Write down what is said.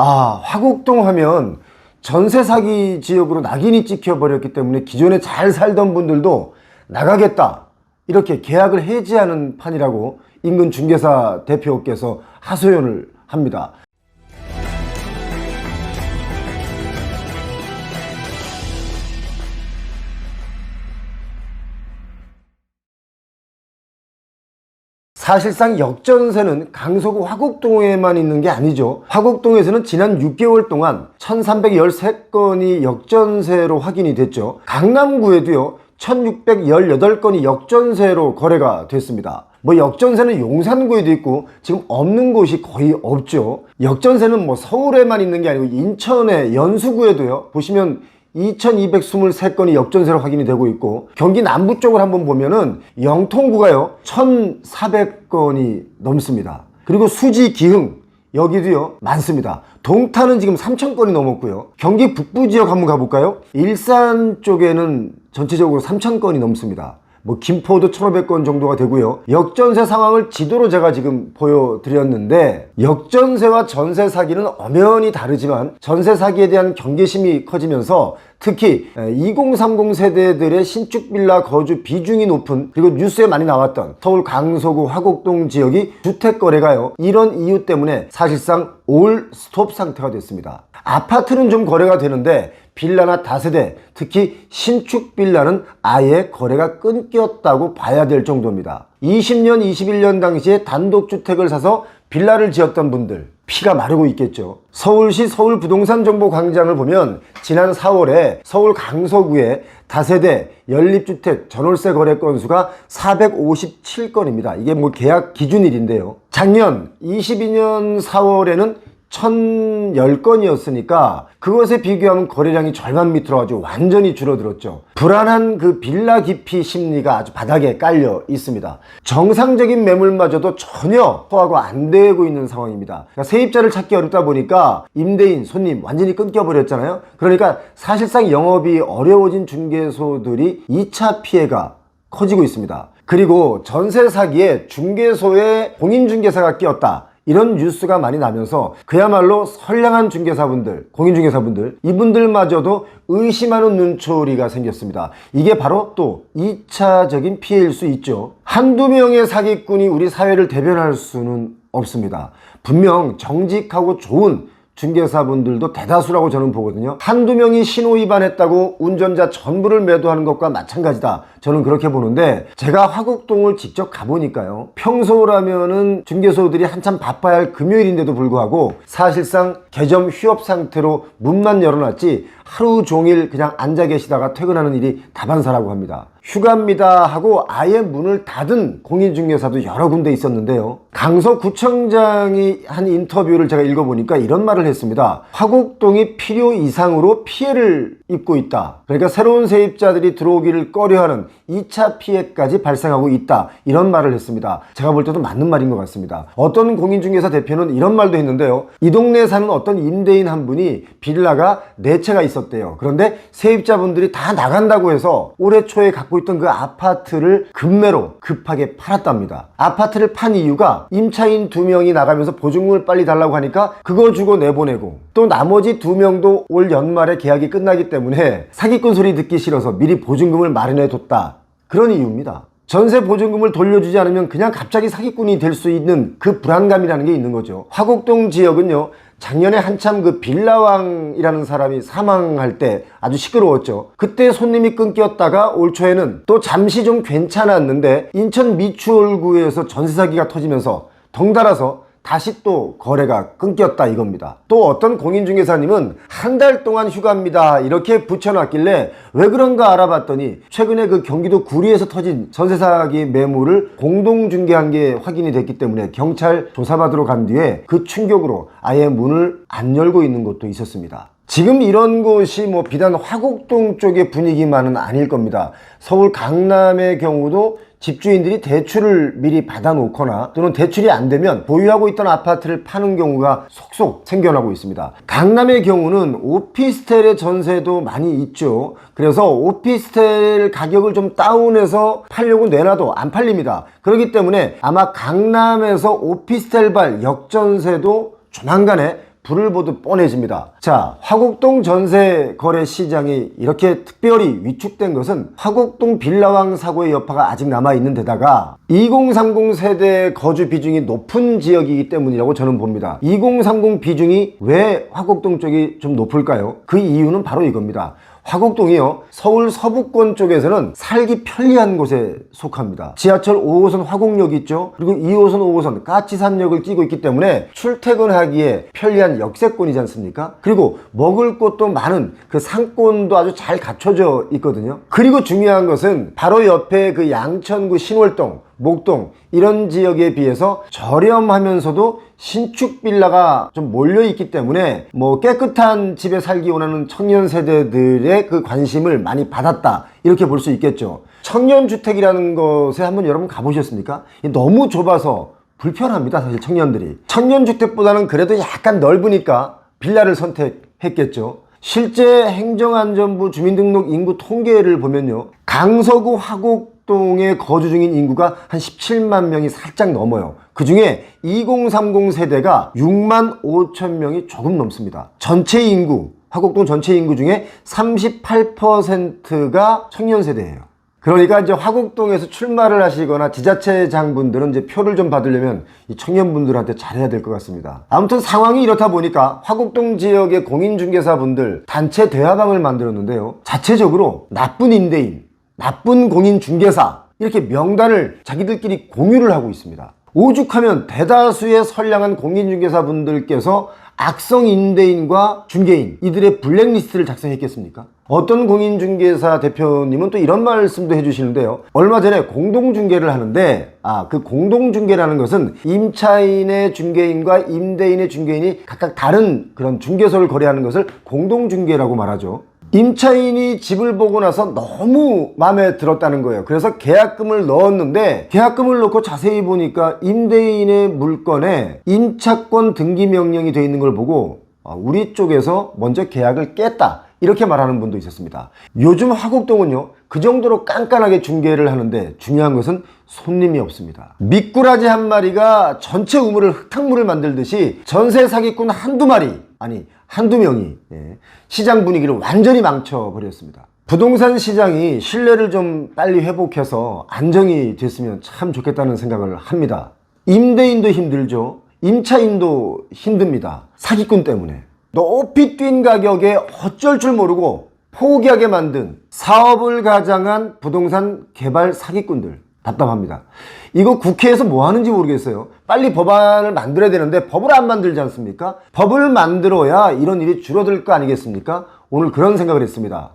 화곡동 하면 전세 사기 지역으로 낙인이 찍혀버렸기 때문에 기존에 잘 살던 분들도 나가겠다, 이렇게 계약을 해지하는 판이라고 인근 중개사 대표께서 하소연을 합니다. 사실상 역전세는 강서구 화곡동에만 있는 게 아니죠. 화곡동에서는 지난 6개월 동안 1313건이 역전세로 확인이 됐죠. 강남구에도요 1618건이 역전세로 거래가 됐습니다. 역전세는 용산구에도 있고 지금 없는 곳이 거의 없죠. 역전세는 서울에만 있는 게 아니고 인천의 연수구에도요 보시면 2223건이 역전세로 확인이 되고 있고, 경기 남부 쪽을 한번 보면은 영통구가요 1400건이 넘습니다. 그리고 수지, 기흥 여기도요 많습니다. 동탄은 지금 3000건이 넘었고요. 경기 북부 지역 한번 가볼까요? 일산 쪽에는 전체적으로 3000건이 넘습니다. 김포도 1500건 정도가 되고요. 역전세 상황을 지도로 제가 지금 보여드렸는데, 역전세와 전세 사기는 엄연히 다르지만 전세 사기에 대한 경계심이 커지면서 특히 2030 세대들의 신축 빌라 거주 비중이 높은, 그리고 뉴스에 많이 나왔던 서울 강서구 화곡동 지역이 주택 거래가요 이런 이유 때문에 사실상 올 스톱 상태가 됐습니다. 아파트는 좀 거래가 되는데 빌라나 다세대, 특히 신축 빌라는 아예 거래가 끊겼다고 봐야 될 정도입니다. 20년, 21년 당시에 단독주택을 사서 빌라를 지었던 분들 피가 마르고 있겠죠. 서울시 서울부동산정보광장을 보면 지난 4월에 서울 강서구의 다세대 연립주택 전월세 거래 건수가 457건입니다. 이게 계약 기준일인데요. 작년 22년 4월에는 1010건이었으니까 그것에 비교하면 거래량이 절반 밑으로 아주 완전히 줄어들었죠. 불안한 그 빌라 기피 심리가 아주 바닥에 깔려 있습니다. 정상적인 매물마저도 전혀 소화가 안 되고 있는 상황입니다. 그러니까 세입자를 찾기 어렵다 보니까 임대인, 손님 완전히 끊겨버렸잖아요. 그러니까 사실상 영업이 어려워진 중개소들이 2차 피해가 커지고 있습니다. 그리고 전세 사기에 중개소에 공인중개사가 끼었다, 이런 뉴스가 많이 나면서 그야말로 선량한 중개사분들, 공인중개사분들, 이분들마저도 의심하는 눈초리가 생겼습니다. 이게 바로 또 2차적인 피해일 수 있죠. 한두 명의 사기꾼이 우리 사회를 대변할 수는 없습니다. 분명 정직하고 좋은 중개사분들도 대다수라고 저는 보거든요. 한두 명이 신호 위반했다고 운전자 전부를 매도하는 것과 마찬가지다, 저는 그렇게 보는데, 제가 화곡동을 직접 가보니까요, 평소라면은 중개소들이 한참 바빠야 할 금요일인데도 불구하고 사실상 개점 휴업 상태로 문만 열어놨지 하루 종일 그냥 앉아 계시다가 퇴근하는 일이 다반사라고 합니다. 휴가입니다 하고 아예 문을 닫은 공인중개사도 여러 군데 있었는데요. 강서구청장이 한 인터뷰를 제가 읽어보니까 이런 말을 했습니다. 화곡동이 필요 이상으로 피해를 입고 있다. 그러니까 새로운 세입자들이 들어오기를 꺼려하는 2차 피해까지 발생하고 있다, 이런 말을 했습니다. 제가 볼 때도 맞는 말인 것 같습니다. 어떤 공인중개사 대표는 이런 말도 했는데요. 이 동네에 사는 어떤 임대인 한 분이 빌라가 4채가 있었대요. 그런데 세입자분들이 다 나간다고 해서 올해 초에 갖고 있던 그 아파트를 급매로 급하게 팔았답니다. 아파트를 판 이유가 임차인 2명이 나가면서 보증금을 빨리 달라고 하니까 그거 주고 내보내고, 또 나머지 2명도 올 연말에 계약이 끝나기 때문에 사기꾼 소리 듣기 싫어서 미리 보증금을 마련해 뒀다, 그런 이유입니다. 전세 보증금을 돌려주지 않으면 그냥 갑자기 사기꾼이 될 수 있는 그 불안감이라는 게 있는 거죠. 화곡동 지역은요, 작년에 한참 그 빌라왕이라는 사람이 사망할 때 아주 시끄러웠죠. 그때 손님이 끊겼다가 올 초에는 또 잠시 좀 괜찮았는데 인천 미추홀구에서 전세 사기가 터지면서 덩달아서 다시 또 거래가 끊겼다, 이겁니다. 또 어떤 공인중개사님은 한 달 동안 휴가입니다 이렇게 붙여놨길래 왜 그런가 알아봤더니 최근에 그 경기도 구리에서 터진 전세 사기 매물을 공동중개한 게 확인이 됐기 때문에 경찰 조사받으러 간 뒤에 그 충격으로 아예 문을 안 열고 있는 곳도 있었습니다. 지금 이런 곳이 비단 화곡동 쪽의 분위기만은 아닐 겁니다. 서울 강남의 경우도 집주인들이 대출을 미리 받아놓거나 또는 대출이 안 되면 보유하고 있던 아파트를 파는 경우가 속속 생겨나고 있습니다. 강남의 경우는 오피스텔의 전세도 많이 있죠. 그래서 오피스텔 가격을 좀 다운해서 팔려고 내놔도 안 팔립니다. 그렇기 때문에 아마 강남에서 오피스텔발 역전세도 조만간에 불을 보듯 뻔해집니다. 자, 화곡동 전세 거래 시장이 이렇게 특별히 위축된 것은 화곡동 빌라왕 사고의 여파가 아직 남아있는 데다가 2030 세대 거주 비중이 높은 지역이기 때문이라고 저는 봅니다. 2030 비중이 왜 화곡동 쪽이 좀 높을까요? 그 이유는 바로 이겁니다. 화곡동이요, 서울 서부권 쪽에서는 살기 편리한 곳에 속합니다. 지하철 5호선 화곡역 있죠? 그리고 2호선 5호선 까치산역을 끼고 있기 때문에 출퇴근하기에 편리한 역세권이지 않습니까? 그리고 먹을 곳도 많은 그 상권도 아주 잘 갖춰져 있거든요. 그리고 중요한 것은 바로 옆에 그 양천구 신월동, 목동 이런 지역에 비해서 저렴하면서도 신축 빌라가 좀 몰려있기 때문에 뭐 깨끗한 집에 살기 원하는 청년 세대들의 그 관심을 많이 받았다, 이렇게 볼 수 있겠죠. 청년주택이라는 것에 한번 여러분 가보셨습니까? 너무 좁아서 불편합니다, 사실 청년들이. 청년주택보다는 그래도 약간 넓으니까 빌라를 선택했겠죠. 실제 행정안전부 주민등록 인구 통계를 보면요, 강서구 화곡동에 거주 중인 인구가 한 17만 명이 살짝 넘어요. 그 중에 2030 세대가 6만 5천 명이 조금 넘습니다. 전체 인구, 화곡동 전체 인구 중에 38%가 청년 세대예요. 그러니까 이제 화곡동에서 출마를 하시거나 지자체장분들은 이제 표를 좀 받으려면 이 청년분들한테 잘해야 될 것 같습니다. 아무튼 상황이 이렇다 보니까 화곡동 지역의 공인중개사분들 단체 대화방을 만들었는데요, 자체적으로 나쁜 임대인, 나쁜 공인중개사 이렇게 명단을 자기들끼리 공유를 하고 있습니다. 오죽하면 대다수의 선량한 공인중개사분들께서 악성 임대인과 중개인 이들의 블랙리스트를 작성했겠습니까? 어떤 공인중개사 대표님은 또 이런 말씀도 해주시는데요, 얼마 전에 공동중개를 하는데 그 공동중개라는 것은 임차인의 중개인과 임대인의 중개인이 각각 다른 그런 중개소를 거래하는 것을 공동중개라고 말하죠. 임차인이 집을 보고 나서 너무 마음에 들었다는 거예요. 그래서 계약금을 넣었는데 계약금을 넣고 자세히 보니까 임대인의 물건에 임차권 등기 명령이 되어 있는 걸 보고 우리 쪽에서 먼저 계약을 깼다, 이렇게 말하는 분도 있었습니다. 요즘 화곡동은요, 그 정도로 깐깐하게 중개를 하는데 중요한 것은 손님이 없습니다. 미꾸라지 한 마리가 전체 우물을 흙탕물을 만들듯이 전세 사기꾼 한두 마리, 아니 한두 명이 시장 분위기를 완전히 망쳐버렸습니다. 부동산 시장이 신뢰를 좀 빨리 회복해서 안정이 됐으면 참 좋겠다는 생각을 합니다. 임대인도 힘들죠. 임차인도 힘듭니다. 사기꾼 때문에. 높이 뛴 가격에 어쩔 줄 모르고 포기하게 만든 사업을 가장한 부동산 개발 사기꾼들, 답답합니다. 이거 국회에서 뭐 하는지 모르겠어요. 빨리 법안을 만들어야 되는데 법을 안 만들지 않습니까? 법을 만들어야 이런 일이 줄어들 거 아니겠습니까? 오늘 그런 생각을 했습니다.